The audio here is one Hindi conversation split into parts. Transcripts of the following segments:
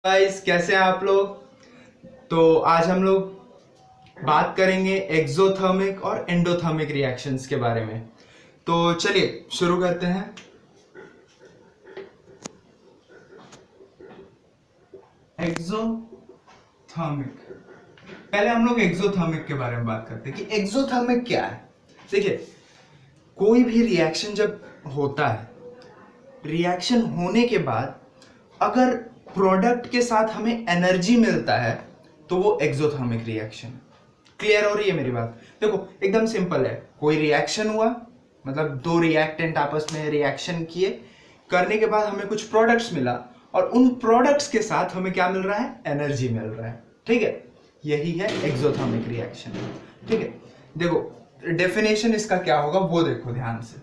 गाइस, कैसे हैं आप लोग। तो आज हम लोग बात करेंगे एक्सोथर्मिक और एंडोथर्मिक रिएक्शंस के बारे में। तो चलिए शुरू करते हैं। एक्सोथर्मिक, पहले हम लोग एक्सोथर्मिक के बारे में बात करते हैं कि एक्सोथर्मिक क्या है। देखिए, कोई भी रिएक्शन जब होता है, रिएक्शन होने के बाद अगर प्रोडक्ट के साथ हमें एनर्जी मिलता है तो वो एक्सोथर्मिक रिएक्शन। क्लियर हो रही है मेरी बात। देखो एकदम सिंपल है, कोई रिएक्शन हुआ, मतलब दो रिएक्टेंट आपस में रिएक्शन किए, करने के बाद हमें कुछ प्रोडक्ट्स मिला और उन प्रोडक्ट्स के साथ हमें क्या मिल रहा है, एनर्जी मिल रहा है। ठीक है, यही है एक्सोथर्मिक रिएक्शन। ठीक है, देखो डेफिनेशन इसका क्या होगा वो देखो ध्यान से।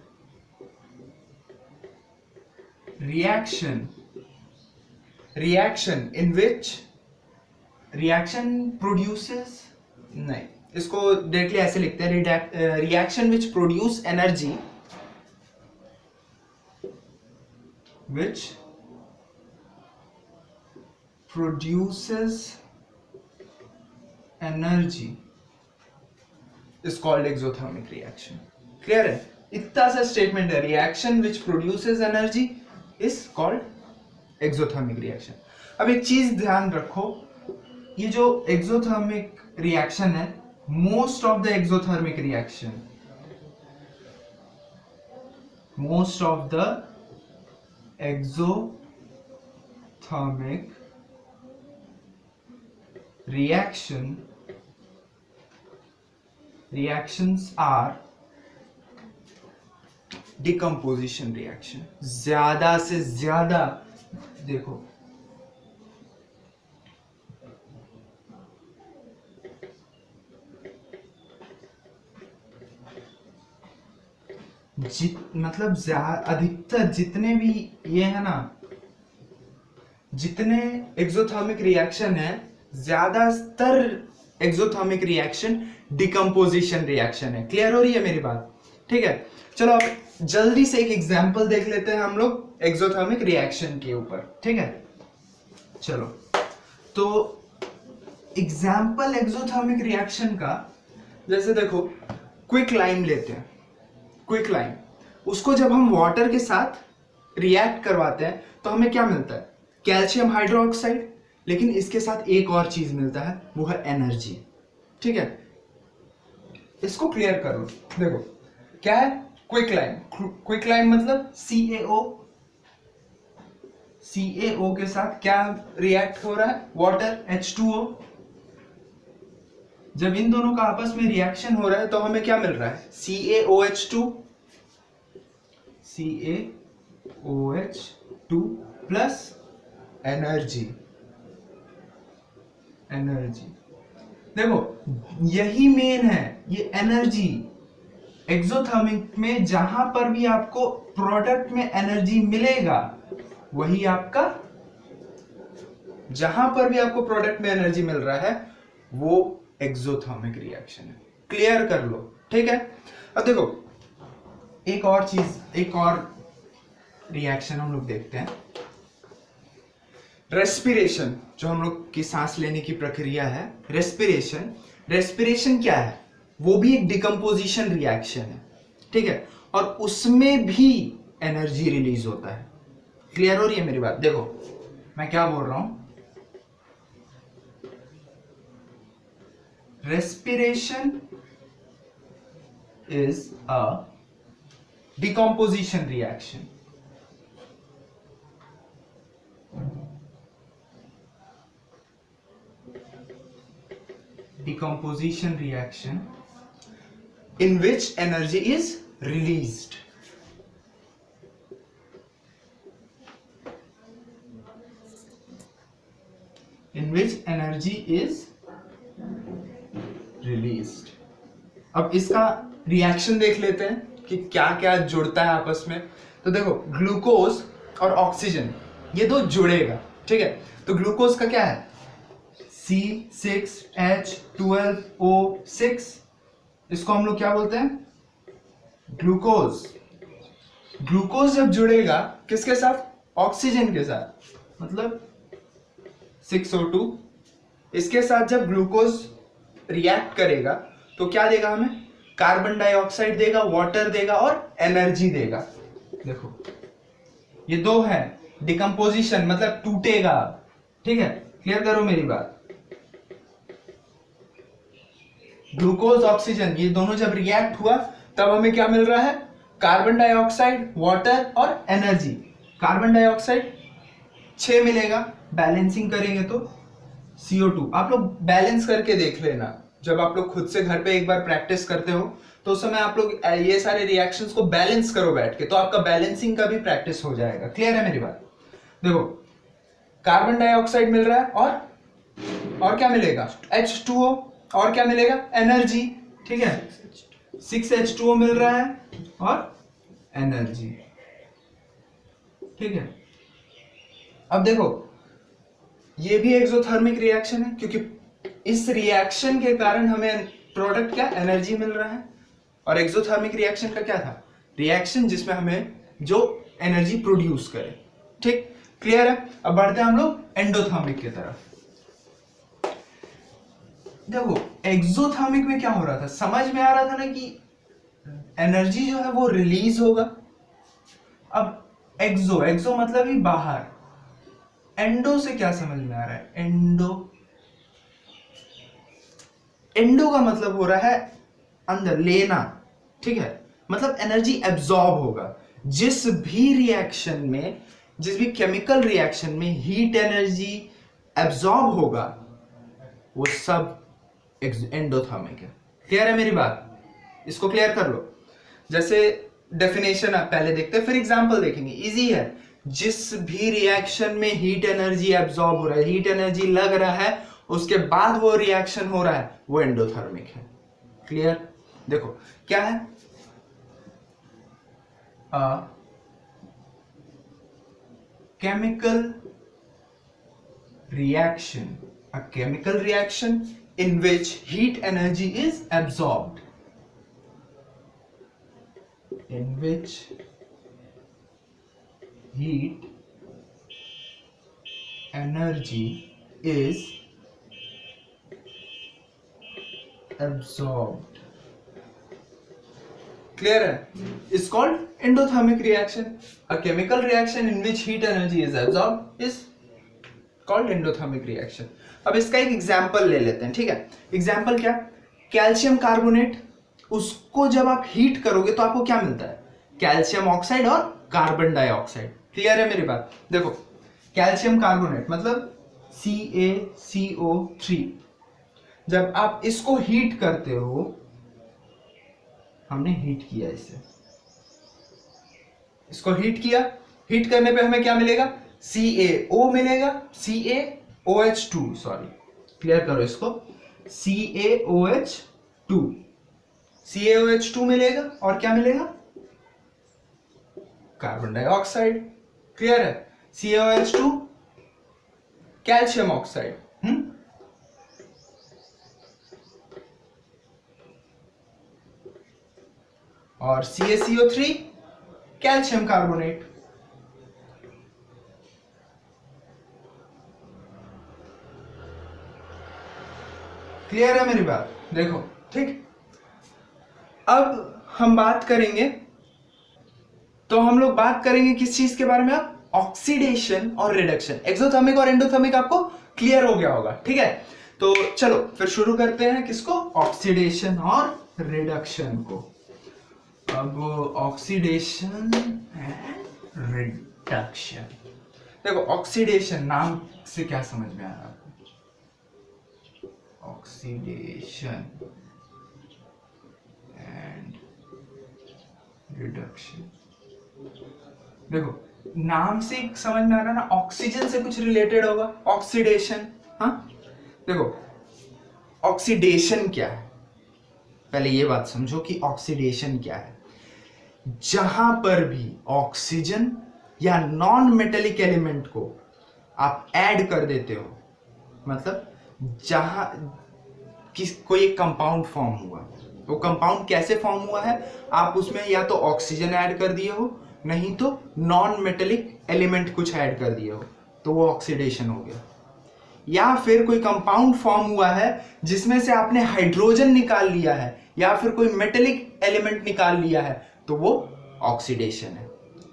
Reaction in which reaction produces, नहीं, इसको डायरेक्टली ऐसे लिखते हैं, reaction which produce energy, which produces energy is called exothermic reaction. Clear है, इतना सा स्टेटमेंट है, reaction which produces energy is called exothermic reaction. अब एक चीज ध्यान रखो, ये जो एक्सोथर्मिक रिएक्शन है, most of the exothermic reactions are decomposition reaction. ज्यादा से ज्यादा देखो, मतलब अधिकतर जितने भी ये है ना, जितने एक्सोथर्मिक रिएक्शन है, ज्यादातर एक्सोथर्मिक रिएक्शन डिकम्पोजिशन रिएक्शन है। क्लियर हो रही है मेरी बात। ठीक है, चलो अब जल्दी से एक एग्जांपल देख लेते हैं हम लोग एक्सोथर्मिक रिएक्शन के ऊपर। ठीक है, चलो तो एग्जांपल एक्सोथर्मिक रिएक्शन का, जैसे देखो क्विक लाइम लेते हैं। क्विक लाइम, उसको जब हम वाटर के साथ रिएक्ट करवाते हैं तो हमें क्या मिलता है, कैल्शियम हाइड्रोक्साइड, लेकिन इसके साथ एक और चीज मिलता है, वो है एनर्जी। ठीक है, इसको क्लियर कर लो। देखो क्या है, क्विक लाइम। क्विक लाइम मतलब CaO के साथ क्या रिएक्ट हो रहा है, वाटर H2O। जब इन दोनों का आपस में रिएक्शन हो रहा है तो हमें क्या मिल रहा है, CaOH2 प्लस एनर्जी। देखो यही मेन है, ये एनर्जी एक्सोथर्मिक में जहां पर भी आपको प्रोडक्ट में एनर्जी मिलेगा, वही आपका, जहां पर भी आपको प्रोडक्ट में एनर्जी मिल रहा है वो एक्सोथर्मिक रिएक्शन है। क्लियर कर लो। ठीक है, अब देखो एक और चीज, एक और रिएक्शन हम लोग देखते हैं, रेस्पिरेशन। जो हम लोग की सांस लेने की प्रक्रिया है, रेस्पिरेशन क्या है, वो भी एक डिकम्पोजिशन रिएक्शन है। ठीक है, और उसमें भी एनर्जी रिलीज होता है। क्लियर हो रही है मेरी बात। देखो मैं क्या बोल रहा हूं, respiration is a decomposition reaction. Decomposition reaction in which energy is released. अब इसका रिएक्शन देख लेते हैं कि क्या क्या जुड़ता है आपस में। तो देखो ग्लूकोज और ऑक्सीजन ये दो जुड़ेगा। ठीक है, तो ग्लूकोज का क्या है, C6H12O6, इसको हम लोग क्या बोलते हैं, ग्लूकोज। ग्लूकोज जब जुड़ेगा किसके साथ, ऑक्सीजन के साथ, मतलब 6O2, इसके साथ जब ग्लूकोज रिएक्ट करेगा तो क्या देगा हमें, कार्बन डाइऑक्साइड देगा, वाटर देगा और एनर्जी देगा। देखो ये दो है, डिकम्पोजिशन मतलब टूटेगा, ठीक है, क्लियर करो मेरी बात। ग्लूकोज ऑक्सीजन ये दोनों जब रिएक्ट हुआ तब हमें क्या मिल रहा है, कार्बन डाइऑक्साइड, वाटर और एनर्जी। कार्बन डाइऑक्साइड 6 मिलेगा, बैलेंसिंग करेंगे तो CO2। आप लोग बैलेंस करके देख लेना, जब आप लोग खुद से घर पे एक बार प्रैक्टिस करते हो तो उस समय आप लोग ये सारे रिएक्शंस को बैलेंस करो बैठ के, तो आपका बैलेंसिंग का भी प्रैक्टिस हो जाएगा। क्लियर है मेरी बात। देखो कार्बन डाइऑक्साइड मिल रहा है और क्या मिलेगा, H2O, और क्या मिलेगा, एनर्जी, ठीक है, 6H2O मिल रहा है और एनर्जी, ठीक है। अब देखो ये भी एक्सोथर्मिक रिएक्शन है, क्योंकि इस रिएक्शन के कारण हमें प्रोडक्ट क्या, एनर्जी मिल रहा है। और एक्सोथर्मिक रिएक्शन का क्या था, रिएक्शन जिसमें हमें जो एनर्जी प्रोड्यूस करे, ठीक, क्लियर है। अब बढ़ते हैं हम लोग एंडोथर्मिक की तरफ। देखो एक्सोथर्मिक में क्या हो रहा था, समझ में आ रहा था ना कि एनर्जी जो है वो रिलीज होगा। अब एक्सो मतलब ही बाहर, एंडो से क्या समझ में आ रहा है, एंडो का मतलब हो रहा है अंदर लेना, ठीक है, मतलब एनर्जी एब्जॉर्ब होगा। जिस भी रिएक्शन में, जिस भी केमिकल रिएक्शन में हीट एनर्जी एब्जॉर्ब होगा वो सब एंडोथर्मिक है। क्लियर है मेरी बात, इसको क्लियर कर लो। जैसे डेफिनेशन आप पहले देखते हैं फिर एग्जांपल देखेंगे, इजी है। जिस भी रिएक्शन में हीट एनर्जी एब्जॉर्ब हो रहा है, हीट एनर्जी लग रहा है, उसके बाद वो रिएक्शन हो रहा है, वो एंडोथर्मिक है। क्लियर। देखो क्या है, chemical reaction, a chemical reaction in which heat energy is absorbed, in which heat energy is absorbed. Clear है, is called endothermic reaction. A chemical reaction in which heat energy is absorbed is called endothermic reaction. अब इसका एक एग्जांपल ले लेते हैं, ठीक है। एग्जांपल क्या, कैल्शियम कार्बोनेट, उसको जब आप हीट करोगे तो आपको क्या मिलता है, कैल्शियम ऑक्साइड और कार्बन डाइऑक्साइड। क्लियर है मेरी बात। देखो कैल्शियम कार्बोनेट मतलब CaCO3, जब आप इसको हीट करते हो, हमने हीट किया इसको हीट किया, हीट करने पे हमें क्या मिलेगा, CaO मिलेगा, CaOH2, सॉरी क्लियर करो इसको, CaOH2 मिलेगा और क्या मिलेगा, कार्बन डाइऑक्साइड। क्लियर है, CaOH2 कैल्शियम ऑक्साइड, और CaCO3 कैल्शियम कार्बोनेट। क्लियर है मेरी बात। देखो ठीक, अब हम बात करेंगे, तो हम लोग बात करेंगे किस चीज के बारे में, आप ऑक्सीडेशन और रिडक्शन। एक्सोथर्मिक और एंडोथर्मिक आपको क्लियर हो गया होगा, ठीक है। तो चलो फिर शुरू करते हैं किसको, ऑक्सीडेशन और रिडक्शन को। अब ऑक्सीडेशन एंड रिडक्शन, देखो ऑक्सीडेशन नाम से क्या समझ में आ रहा है, ऑक्सीडेशन एंड रिडक्शन। देखो नाम से समझ में आ रहा है ना, ऑक्सीजन से कुछ रिलेटेड होगा, ऑक्सीडेशन। हाँ देखो ऑक्सीडेशन क्या है, पहले ये बात समझो कि ऑक्सीडेशन क्या है। जहां पर भी ऑक्सीजन या नॉन मेटेलिक एलिमेंट को आप ऐड कर देते हो, मतलब जहां कोई एक कंपाउंड फॉर्म हुआ, वो कंपाउंड कैसे फॉर्म हुआ है, आप उसमें या तो ऑक्सीजन ऐड कर दिए हो, नहीं तो नॉन मेटेलिक एलिमेंट कुछ ऐड कर दिए हो, तो वो ऑक्सीडेशन हो गया। या फिर कोई कंपाउंड फॉर्म हुआ है जिसमें से आपने हाइड्रोजन निकाल लिया है, या फिर कोई मेटेलिक एलिमेंट निकाल लिया है, तो वो ऑक्सीडेशन है।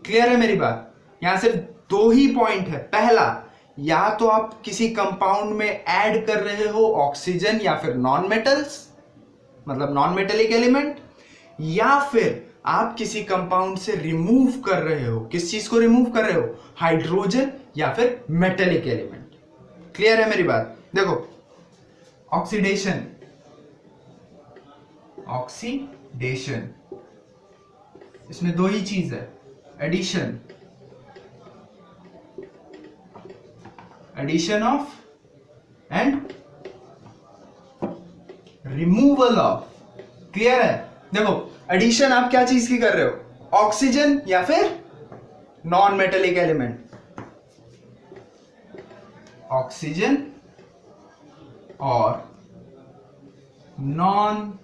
क्लियर है मेरी बात? यहां सिर्फ दो ही पॉइंट है। पहला, या तो आप किसी कंपाउंड में ऐड कर रहे हो ऑक्सीजन या फिर नॉन मेटल्स, मतलब नॉन मेटेलिक एलिमेंट, या फिर आप किसी कंपाउंड से रिमूव कर रहे हो। किस चीज को रिमूव कर रहे हो? हाइड्रोजन या फिर मेटेलिक एलिमेंट। क्लियर है मेरी बात? देखो, ऑक्सीडेशन, ऑक्सीडेशन इसमें दो ही चीज है, addition, addition of and removal of. Clear है? देखो, एडिशन आप क्या चीज की कर रहे हो? ऑक्सीजन या फिर नॉन मेटेलिक एलिमेंट। ऑक्सीजन और नॉन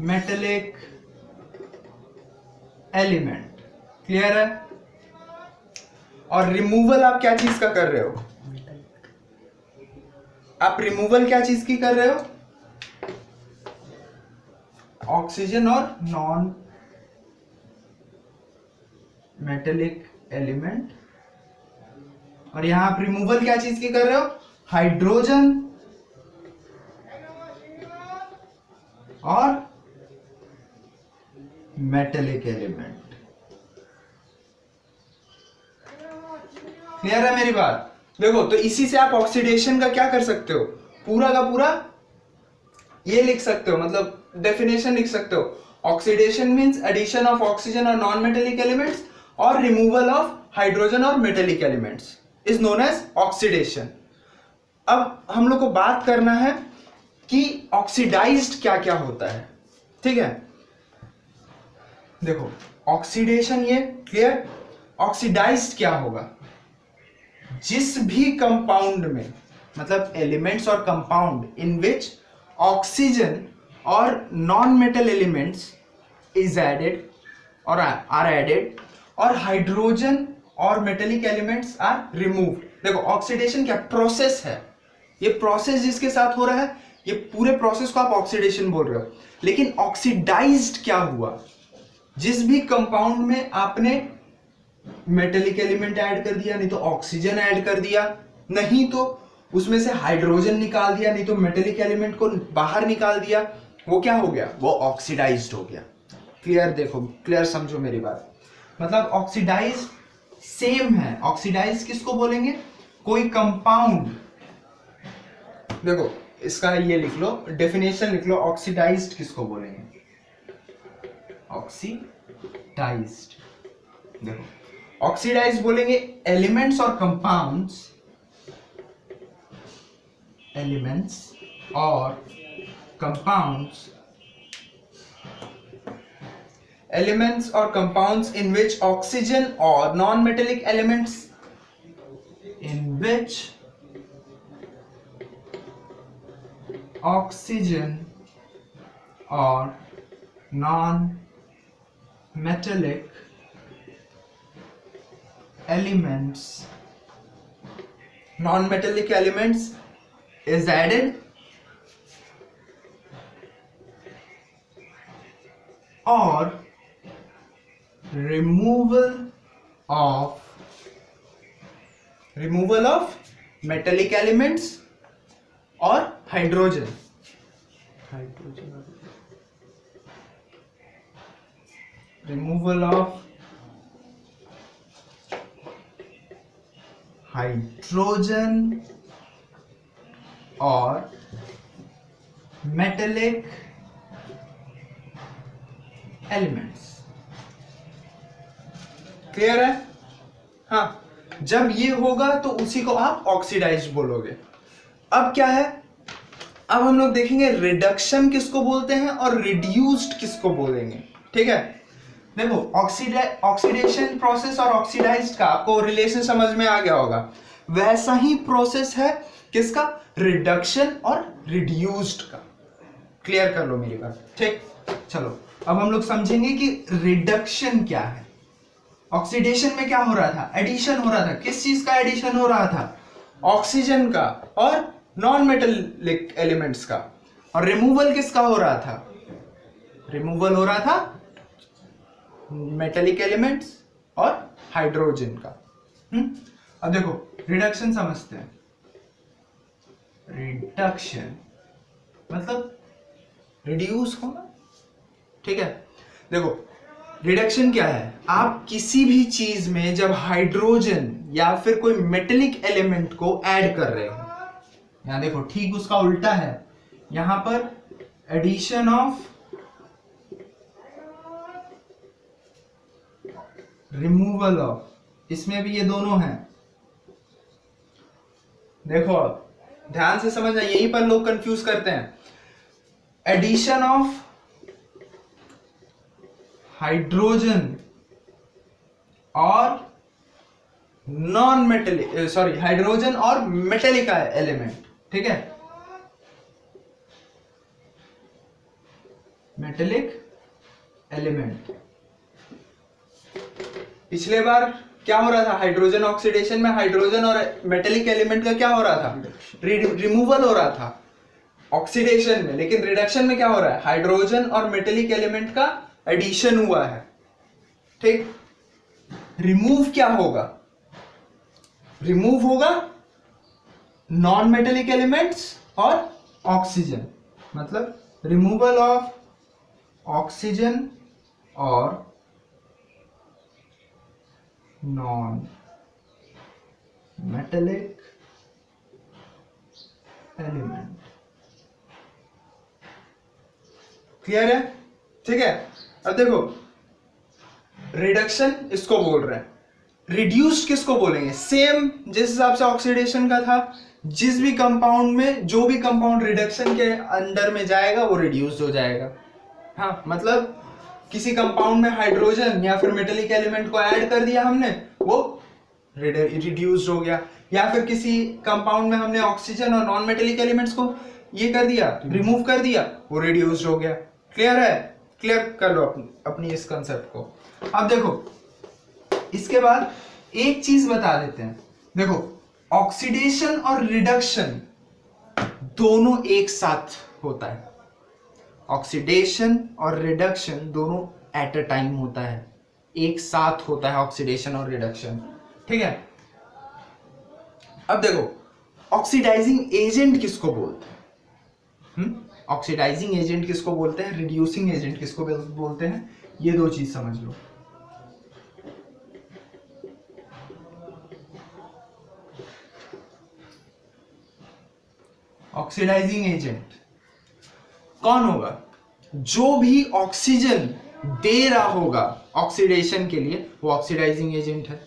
मेटेलिक एलिमेंट। क्लियर है? और रिमूवल आप क्या चीज का कर रहे हो? आप रिमूवल क्या चीज की कर रहे हो? ऑक्सीजन और नॉन मेटेलिक एलिमेंट। और यहां आप रिमूवल क्या चीज की कर रहे हो? हाइड्रोजन और मेटेलिक एलिमेंट। क्लियर है मेरी बात? देखो, तो इसी से आप ऑक्सीडेशन का क्या कर सकते हो, पूरा का पूरा ये लिख सकते हो, मतलब डेफिनेशन लिख सकते हो। Oxidation means addition of oxygen और नॉन मेटेलिक एलिमेंट्स और रिमूवल ऑफ हाइड्रोजन और metallic elements is known as oxidation. अब हम लोग को बात करना है कि ऑक्सीडाइज्ड क्या क्या होता है। ठीक है, देखो, ऑक्सीडेशन ये क्लियर। ऑक्सीडाइज्ड क्या होगा? जिस भी कंपाउंड में, मतलब एलिमेंट्स और कंपाउंड इन विच ऑक्सीजन और non metal elements is added और आर एडेड और हाइड्रोजन और मेटेलिक एलिमेंट्स आर रिमूव्ड। देखो, ऑक्सीडेशन क्या प्रोसेस है, ये प्रोसेस जिसके साथ हो रहा है, ये पूरे प्रोसेस को आप ऑक्सीडेशन बोल रहे हो। लेकिन ऑक्सीडाइज्ड क्या हुआ? जिस भी कंपाउंड में आपने मेटेलिक एलिमेंट ऐड कर दिया, नहीं तो ऑक्सीजन ऐड कर दिया, नहीं तो उसमें से हाइड्रोजन निकाल दिया, नहीं तो मेटेलिक एलिमेंट को बाहर निकाल दिया, वो क्या हो गया? वो ऑक्सीडाइज्ड हो गया। क्लियर? देखो, क्लियर समझो मेरी बात। मतलब ऑक्सीडाइज सेम है। ऑक्सीडाइज किसको बोलेंगे? कोई कंपाउंड, देखो इसका ये लिख लो, डेफिनेशन लिख लो, ऑक्सीडाइज्ड किसको बोलेंगे? ऑक्सीडाइज्ड, देखो, ऑक्सीडाइज्ड बोलेंगे एलिमेंट्स और कंपाउंड्स, एलिमेंट्स और compounds, elements or compounds in which oxygen or non-metallic elements in which oxygen or non-metallic elements is added or removal of metallic elements or hydrogen, removal of hydrogen or metallic elements। Clear है? हाँ, जब ये होगा तो उसी को आप ऑक्सीडाइज्ड बोलोगे। अब क्या है, अब हम लोग देखेंगे रिडक्शन किसको बोलते हैं और रिड्यूस्ड किसको बोलेंगे। ठीक है, देखो, ऑक्सीडेशन प्रोसेस और ऑक्सीडाइज्ड का आपको रिलेशन समझ में आ गया होगा। वैसा ही प्रोसेस है किसका? रिडक्शन और रिड्यूस्ड का। क्लियर कर लो मेरी बात, ठीक। चलो अब हम लोग समझेंगे कि रिडक्शन क्या है। ऑक्सीडेशन में क्या हो रहा था, एडिशन हो रहा था। किस चीज का एडिशन हो रहा था, ऑक्सीजन का और नॉन मेटेलिक एलिमेंट्स का। और रिमूवल किसका हो रहा था, रिमूवल हो रहा था मेटेलिक एलिमेंट्स और हाइड्रोजन का। अब देखो रिडक्शन समझते हैं। रिडक्शन मतलब रिड्यूस होना, ठीक है। देखो रिडक्शन क्या है, आप किसी भी चीज में जब हाइड्रोजन या फिर कोई मेटेलिक एलिमेंट को ऐड कर रहे हो, यहां देखो ठीक उसका उल्टा है, यहां पर एडिशन ऑफ, रिमूवल ऑफ, इसमें भी ये दोनों हैं। देखो ध्यान से समझना, यहीं पर लोग कंफ्यूज करते हैं। एडिशन ऑफ हाइड्रोजन और नॉन मेटेलिक, सॉरी हाइड्रोजन और मेटेलिक एलिमेंट, ठीक है, मेटेलिक एलिमेंट। पिछले बार क्या हो रहा था, हाइड्रोजन ऑक्सीडेशन में हाइड्रोजन और मेटेलिक एलिमेंट का क्या हो रहा था, रिमूवल हो रहा था ऑक्सीडेशन में। लेकिन रिडक्शन में क्या हो रहा है, हाइड्रोजन और मेटेलिक एलिमेंट का एडिशन हुआ है, ठीक। रिमूव क्या होगा, रिमूव होगा नॉन मेटेलिक एलिमेंट्स और ऑक्सीजन, मतलब रिमूवल ऑफ ऑक्सीजन और नॉन मेटेलिक एलिमेंट। क्लियर है, ठीक है। अब देखो रिडक्शन इसको बोल रहे हैं, रिड्यूस्ड किसको बोलेंगे, सेम जिस हिसाब से ऑक्सीडेशन का था, जिस भी कंपाउंड में जो भी कंपाउंड रिडक्शन के अंडर में जाएगा वो रिड्यूस्ड हो जाएगा। हाँ मतलब किसी कंपाउंड में हाइड्रोजन या फिर मेटेलिक एलिमेंट को ऐड कर दिया हमने, वो रिड्यूस्ड हो गया। या फिर किसी कंपाउंड में हमने ऑक्सीजन और नॉन मेटेलिक एलिमेंट्स को ये कर दिया, रिमूव कर दिया, वो रिड्यूस्ड हो गया। क्लियर है, क्लियर कर लो अपनी इस कंसेप्ट को। अब देखो इसके बाद एक चीज बता देते हैं। देखो ऑक्सीडेशन और रिडक्शन दोनों एक साथ होता है, ऑक्सीडेशन और रिडक्शन दोनों एट अ टाइम होता है, एक साथ होता है ऑक्सीडेशन और रिडक्शन, ठीक है। अब देखो ऑक्सीडाइजिंग एजेंट किसको बोलते हैं, ऑक्सीडाइजिंग एजेंट किसको बोलते हैं, रिड्यूसिंग एजेंट किसको बोलते हैं, ये दो चीज समझ लो। ऑक्सीडाइजिंग एजेंट कौन होगा, जो भी ऑक्सीजन दे रहा होगा ऑक्सीडेशन के लिए वो ऑक्सीडाइजिंग एजेंट है,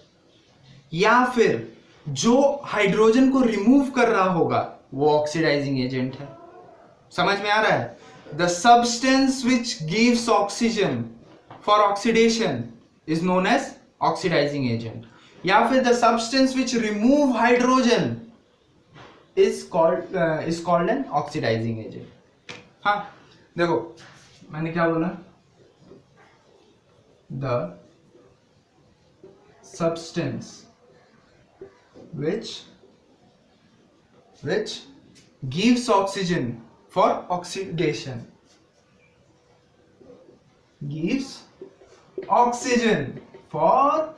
या फिर जो हाइड्रोजन को रिमूव कर रहा होगा वो ऑक्सीडाइजिंग एजेंट है। समझ में आ रहा है, the substance which gives oxygen for oxidation is known as oxidising agent, या फिर the substance which remove hydrogen is called an oxidizing agent। हाँ देखो मैंने क्या बोला, the substance which gives oxygen for oxidation, gives oxygen for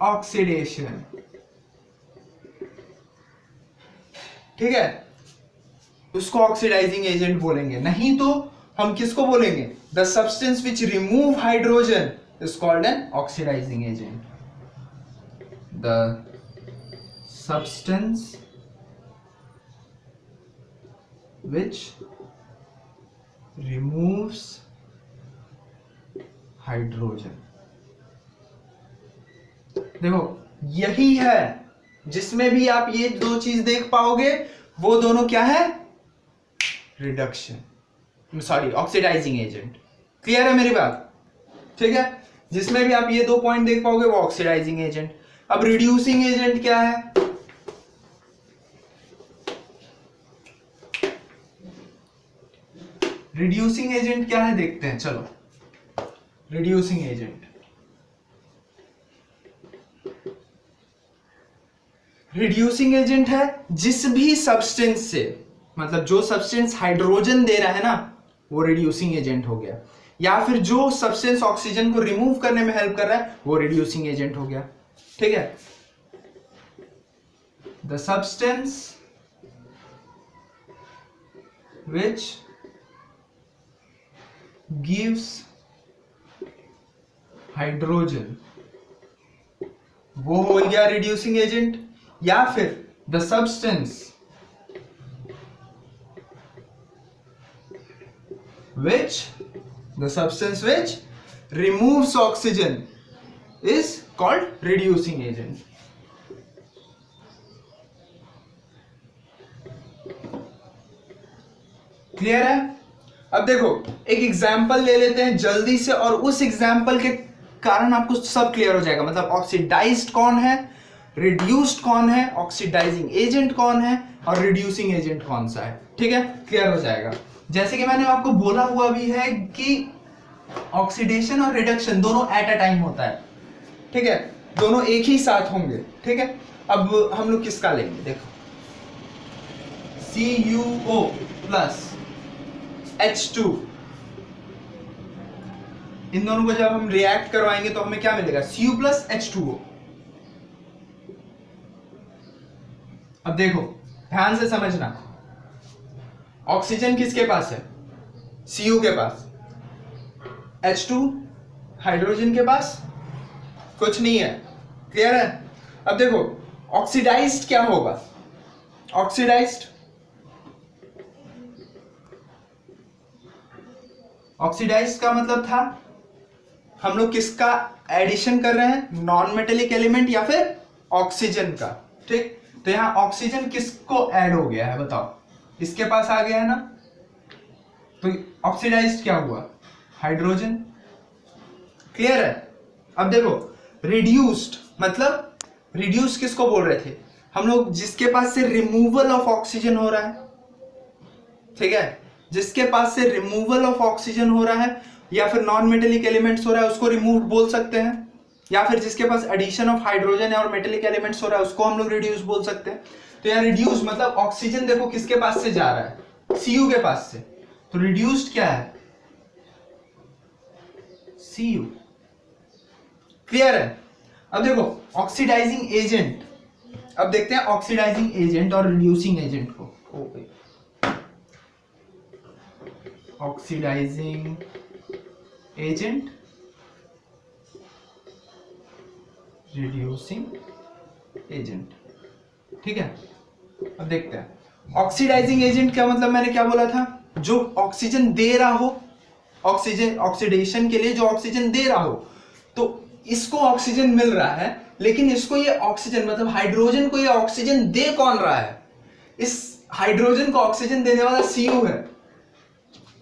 oxidation, ठीक है, उसको ऑक्सीडाइजिंग एजेंट बोलेंगे। नहीं तो हम किसको बोलेंगे, the substance which remove hydrogen is called an oxidising agent, the substance which removes hydrogen. देखो यही है, जिसमें भी आप ये दो चीज देख पाओगे वो दोनों क्या है, reduction, sorry oxidising agent. Clear है मेरी बात, ठीक है। जिसमें भी आप ये दो पॉइंट देख पाओगे वो ऑक्सीडाइजिंग एजेंट। अब रिड्यूसिंग एजेंट क्या है, रिड्यूसिंग एजेंट क्या है देखते हैं, चलो। रिड्यूसिंग एजेंट, रिड्यूसिंग एजेंट है जिस भी सब्सटेंस से, मतलब जो सब्सटेंस हाइड्रोजन दे रहा है ना, वो रिड्यूसिंग एजेंट हो गया, या फिर जो सब्सटेंस ऑक्सीजन को रिमूव करने में हेल्प कर रहा है वो रिड्यूसिंग एजेंट हो गया। ठीक है, the substance which gives hydrogen, वो हो गया रिड्यूसिंग एजेंट। या फिर the substance which removes oxygen is called reducing agent. Clear है? अब देखो एक एग्जाम्पल ले लेते हैं जल्दी से, और उस एग्जाम्पल के कारण आपको सब क्लियर हो जाएगा। मतलब ऑक्सीडाइज्ड कौन है, रिड्यूस्ड कौन है, ऑक्सीडाइजिंग एजेंट कौन है, और रिड्यूसिंग एजेंट कौन सा है। ठीक है, क्लियर हो जाएगा। जैसे कि मैंने आपको बोला हुआ भी है कि ऑक्सीडेशन और रिडक्शन दोनों एट अ टाइम होता है। ठीक है, दोनों एक ही साथ होंगे। ठीक है, अब हम लोग किसका लेंगे, देखो CuO प्लस H2, इन दोनों को जब हम रिएक्ट करवाएंगे तो हमें क्या मिलेगा, Cu प्लस H2O। अब देखो ध्यान से समझना, ऑक्सीजन किसके पास है, Cu के पास, H2 हाइड्रोजन के पास कुछ नहीं है। क्लियर है? अब देखो ऑक्सीडाइज्ड क्या होगा, ऑक्सीडाइज्ड का मतलब था हम लोग किसका एडिशन कर रहे हैं, नॉन मेटेलिक एलिमेंट या फिर ऑक्सीजन का। ठीक, तो यहां ऑक्सीजन किसको ऐड हो गया है बताओ, इसके पास आ गया है ना, तो ऑक्सीडाइज्ड क्या हुआ, हाइड्रोजन। क्लियर है? अब देखो रिड्यूस्ड, मतलब रिड्यूस किसको बोल रहे थे हम लोग, जिसके पास से रिमूवल ऑफ ऑक्सीजन हो रहा है। ठीक है, जिसके पास से रिमूवल ऑफ ऑक्सीजन हो रहा है या फिर नॉन मेटेलिक एलिमेंट्स हो रहा है उसको रिमूव बोल सकते हैं, या फिर जिसके पास एडिशन ऑफ हाइड्रोजन और मेटेलिक एलिमेंट्स हो रहा है उसको हम लोग रिड्यूस बोल सकते हैं। तो यहाँ रिड्यूस मतलब ऑक्सीजन देखो किसके पास से जा रहा है, Cu के पास से, तो रिड्यूस्ड क्या है, Cu। क्लियर है? अब देखो ऑक्सीडाइजिंग एजेंट, अब देखते हैं ऑक्सीडाइजिंग एजेंट और रिड्यूसिंग एजेंट को। Oxidising agent, reducing agent. ठीक है, अब देखते हैं ऑक्सीडाइजिंग एजेंट क्या मतलब, मैंने क्या बोला था, जो ऑक्सीजन दे रहा हो, ऑक्सीजन ऑक्सीडेशन के लिए जो ऑक्सीजन दे रहा हो, तो इसको ऑक्सीजन मिल रहा है, लेकिन इसको ये ऑक्सीजन मतलब हाइड्रोजन को ये ऑक्सीजन दे कौन रहा है, इस हाइड्रोजन को ऑक्सीजन देने वाला Cu है।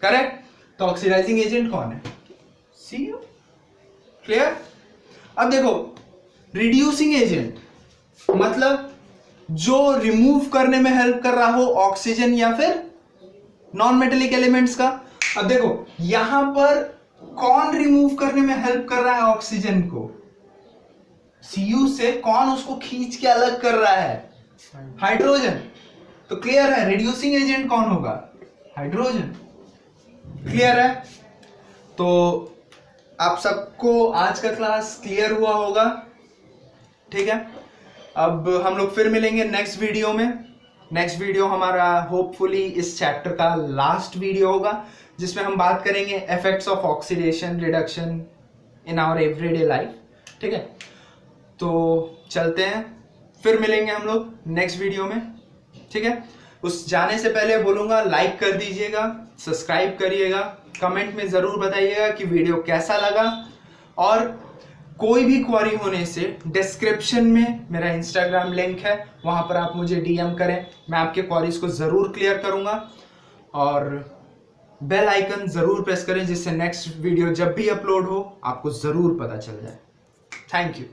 करेक्ट? तो ऑक्सीडाइजिंग एजेंट कौन है, Cu। क्लियर? अब देखो रिड्यूसिंग एजेंट मतलब जो रिमूव करने में हेल्प कर रहा हो ऑक्सीजन या फिर नॉन मेटेलिक एलिमेंट्स का। अब देखो यहां पर कौन रिमूव करने में हेल्प कर रहा है ऑक्सीजन को, Cu से कौन उसको खींच के अलग कर रहा है, हाइड्रोजन। तो क्लियर है, रिड्यूसिंग एजेंट कौन होगा, हाइड्रोजन। क्लियर है? तो आप सबको आज का क्लास क्लियर हुआ होगा। ठीक है, अब हम लोग फिर मिलेंगे नेक्स्ट वीडियो में। नेक्स्ट वीडियो हमारा होपफुली इस चैप्टर का लास्ट वीडियो होगा, जिसमें हम बात करेंगे effects of oxidation reduction in our everyday life. ठीक है, तो चलते हैं, फिर मिलेंगे हम लोग नेक्स्ट वीडियो में। ठीक है, उस जाने से पहले बोलूंगा लाइक कर दीजिएगा, सब्सक्राइब करिएगा, कमेंट में जरूर बताइएगा कि वीडियो कैसा लगा, और कोई भी क्वेरी होने से डिस्क्रिप्शन में मेरा इंस्टाग्राम लिंक है, वहां पर आप मुझे DM करें, मैं आपके क्वेरीज को जरूर क्लियर करूंगा। और बेल आइकन जरूर प्रेस करें जिससे नेक्स्ट वीडियो जब भी अपलोड हो आपको जरूर पता चल जाए। Thank you.